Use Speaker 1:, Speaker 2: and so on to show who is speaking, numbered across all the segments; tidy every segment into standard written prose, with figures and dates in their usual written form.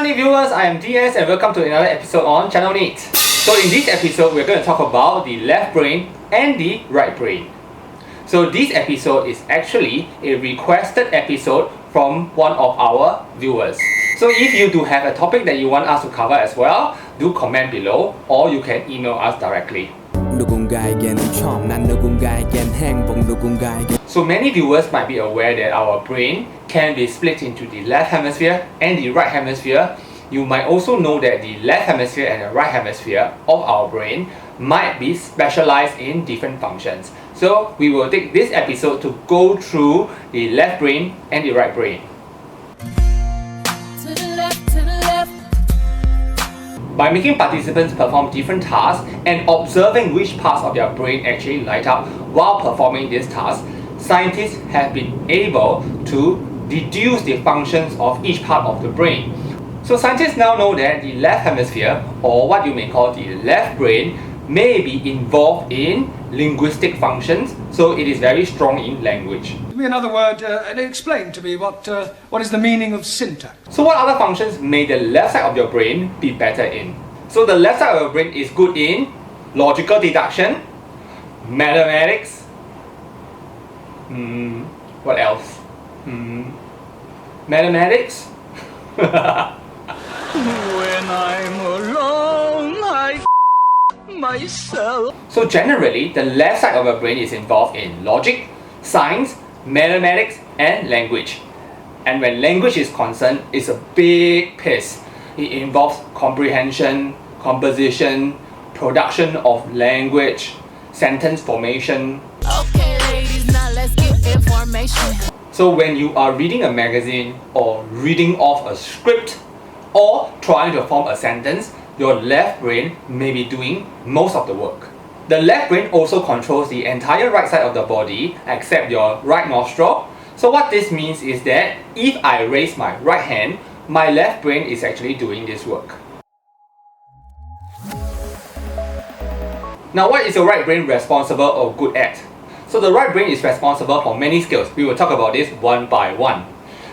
Speaker 1: NITT viewers, I am DS and welcome to another episode on Channel NITT. So in this episode, we're going to talk about the left brain and the right brain. So this episode is actually a requested episode from one of our viewers. So if you do have a topic that you want us to cover as well, do comment below or you can email us directly. So many viewers might be aware that our brain can be split into the left hemisphere and the right hemisphere. You might also know that the left hemisphere and the right hemisphere of our brain might be specialized in different functions. So we will take this episode to go through the left brain and the right brain. By making participants perform different tasks and observing which parts of their brain actually light up while performing this task, scientists have been able to deduce the functions of each part of the brain. So scientists now know that the left hemisphere, or what you may call the left brain, may be involved in linguistic functions, so it is very strong in language.
Speaker 2: Give me another word and explain to me what is the meaning of syntax.
Speaker 1: So what other functions may the left side of your brain be better in? So the left side of your brain is good in logical deduction, mathematics, what else? Mathematics?
Speaker 3: When I'm alone, I myself.
Speaker 1: So generally, the left side of your brain is involved in logic, science, mathematics, and language. And when language is concerned, it's a big piece. It involves comprehension, composition, production of language, sentence formation.
Speaker 4: Okay, ladies, now let's get information.
Speaker 1: So when you are reading a magazine or reading off a script or trying to form a sentence, your left brain may be doing most of the work. The left brain also controls the entire right side of the body except your right nostril. So what this means is that if I raise my right hand, my left brain is actually doing this work. Now, what is your right brain responsible or good at? So the right brain is responsible for many skills. We will talk about this one by one.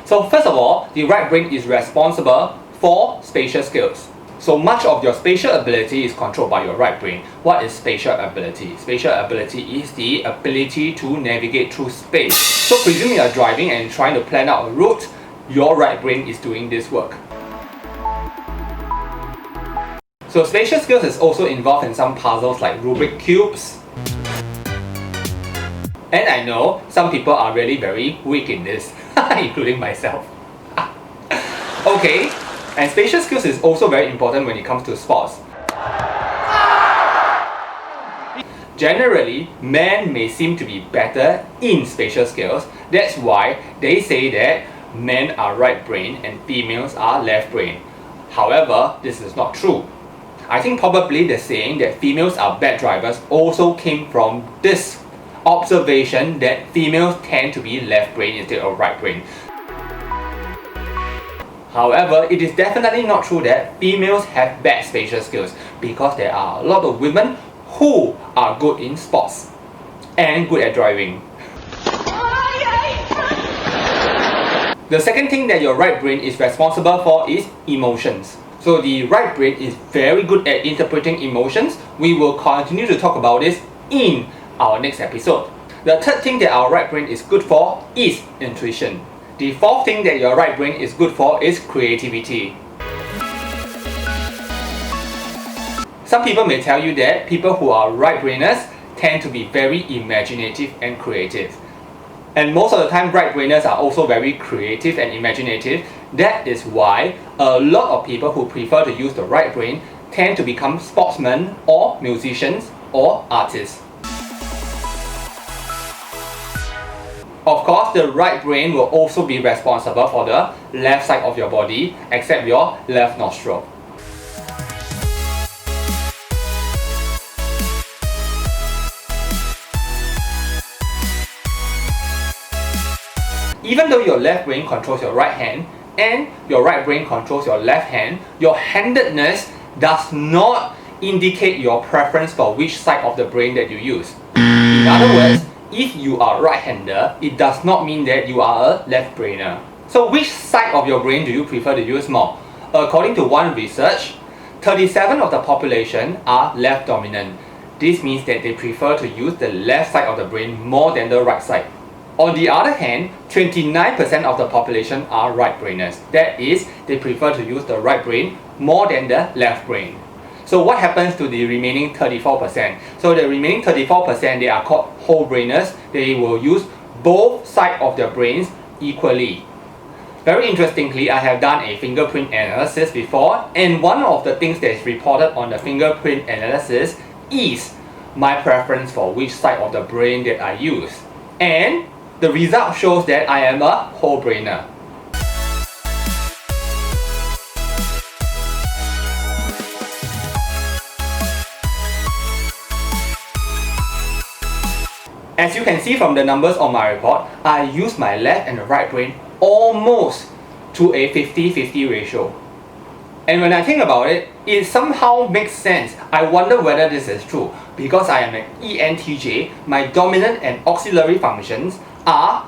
Speaker 1: So first of all, the right brain is responsible for spatial skills. So much of your spatial ability is controlled by your right brain. What is spatial ability? Spatial ability is the ability to navigate through space. So presume you are driving and trying to plan out a route, your right brain is doing this work. So spatial skills is also involved in some puzzles like Rubik cubes. And I know some people are really very weak in this, including myself. Okay, and spatial skills is also very important when it comes to sports. Generally, men may seem to be better in spatial skills. That's why they say that men are right brain and females are left brain. However, this is not true. I think probably the saying that females are bad drivers also came from this observation that females tend to be left brain instead of right brain. However, it is definitely not true that females have bad spatial skills because there are a lot of women who are good in sports and good at driving. The second thing that your right brain is responsible for is emotions. So the right brain is very good at interpreting emotions. We will continue to talk about this in our next episode. The third thing that our right brain is good for is intuition. The fourth thing that your right brain is good for is creativity. Some people may tell you that people who are right-brainers tend to be very imaginative and creative. And most of the time, right-brainers are also very creative and imaginative. That is why a lot of people who prefer to use the right brain tend to become sportsmen or musicians or artists. Of course, the right brain will also be responsible for the left side of your body, except your left nostril. Even though your left brain controls your right hand and your right brain controls your left hand, your handedness does not indicate your preference for which side of the brain that you use. In other words, if you are right-hander, it does not mean that you are a left-brainer. So which side of your brain do you prefer to use more? According to one research, 37% of the population are left dominant. This means that they prefer to use the left side of the brain more than the right side. On the other hand, 29% of the population are right-brainers. That is, they prefer to use the right brain more than the left brain. So what happens to the remaining 34%? So the remaining 34%, they are called whole-brainers. They will use both sides of their brains equally. Very interestingly, I have done a fingerprint analysis before, and one of the things that is reported on the fingerprint analysis is my preference for which side of the brain that I use. And the result shows that I am a whole-brainer. As you can see from the numbers on my report, I use my left and the right brain almost to a 50-50 ratio. And when I think about it, it somehow makes sense. I wonder whether this is true. Because I am an ENTJ, my dominant and auxiliary functions are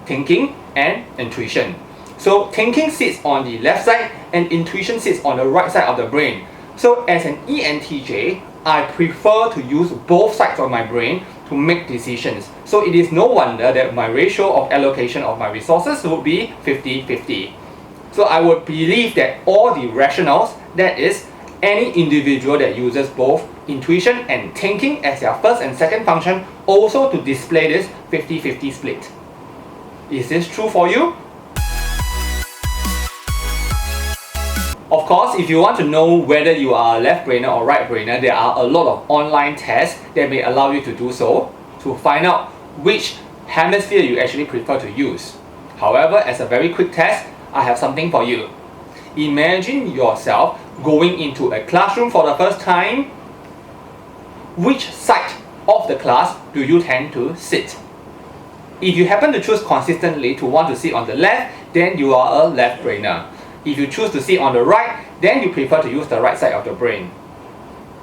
Speaker 1: thinking and intuition. So thinking sits on the left side and intuition sits on the right side of the brain. So as an ENTJ, I prefer to use both sides of my brain to make decisions. So it is no wonder that my ratio of allocation of my resources would be 50-50. So I would believe that all the rationals, that is, any individual that uses both intuition and thinking as their first and second function, also to display this 50-50 split. Is this true for you? Of course, if you want to know whether you are a left-brainer or right-brainer, there are a lot of online tests that may allow you to do so, to find out which hemisphere you actually prefer to use. However, as a very quick test, I have something for you. Imagine yourself going into a classroom for the first time. Which side of the class do you tend to sit? If you happen to choose consistently to want to sit on the left, then you are a left-brainer. If you choose to sit on the right, then you prefer to use the right side of the brain.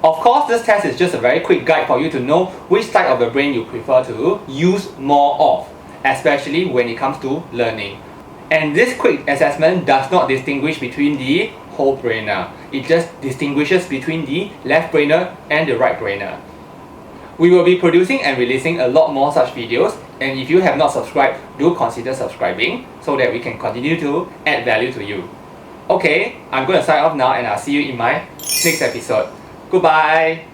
Speaker 1: Of course, this test is just a very quick guide for you to know which side of the brain you prefer to use more of, especially when it comes to learning. And this quick assessment does not distinguish between the whole brainer. It just distinguishes between the left brainer and the right brainer. We will be producing and releasing a lot more such videos, and if you have not subscribed, do consider subscribing so that we can continue to add value to you. Okay, I'm going to sign off now and I'll see you in my next episode. Goodbye!